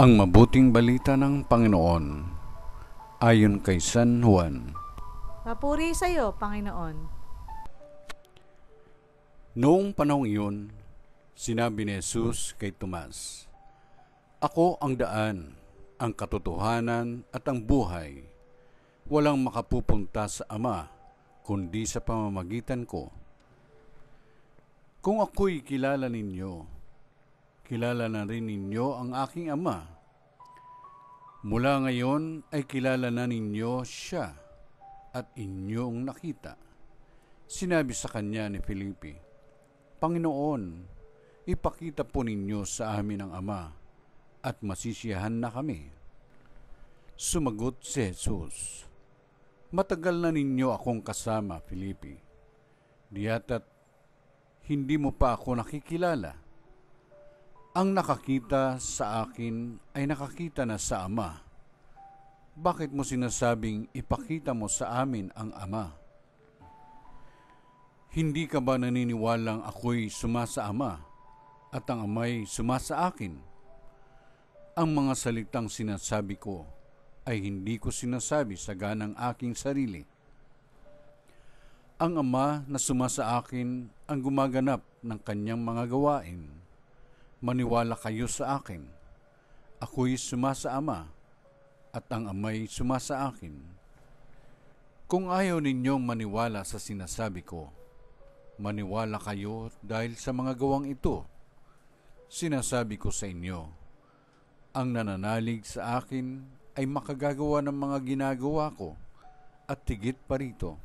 Ang mabuting balita ng Panginoon ayon kay San Juan. Papuri sa iyo, Panginoon. Noong panahong iyon, sinabi ni Jesus kay Tomas, "Ako ang daan, ang katotohanan at ang buhay. Walang makapupunta sa Ama, kundi sa pamamagitan ko. Kung ako'y kilala ninyo, kilala na rin ninyo ang aking Ama. Mula ngayon ay kilala na ninyo siya at inyong nakita." Sinabi sa kanya ni Felipe, "Panginoon, ipakita po ninyo sa amin ang Ama at masisiyahan na kami." Sumagot si Jesus, "Matagal na ninyo akong kasama, Felipe. Diyata't hindi mo pa ako nakikilala. Ang nakakita sa akin ay nakakita na sa Ama. Bakit mo sinasabing ipakita mo sa amin ang Ama? Hindi ka ba naniniwalang ako'y sumasa Ama at ang Ama'y sumasa akin? Ang mga salitang sinasabi ko ay hindi ko sinasabi sa ganang aking sarili. Ang Ama na sumasa akin ang gumaganap ng kanyang mga gawain. Maniwala kayo sa akin. Ako'y sumasa Ama at ang Ama'y sumasa akin. Kung ayaw ninyong maniwala sa sinasabi ko, maniwala kayo dahil sa mga gawang ito. Sinasabi ko sa inyo, ang nananalig sa akin ay makagagawa ng mga ginagawa ko at higit pa rito,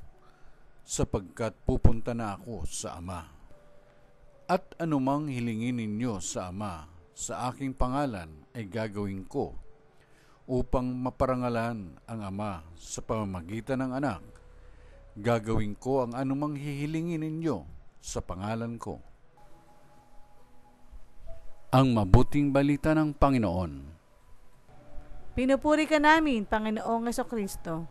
sapagkat pupunta na ako sa Ama. At anumang hilingin ninyo sa Ama sa aking pangalan ay gagawin ko, upang maparangalan ang Ama sa pamamagitan ng Anak. Gagawin ko ang anumang hihilingin ninyo sa pangalan ko." Ang mabuting balita ng Panginoon. Pinupuri ka namin, Panginoong Jesucristo.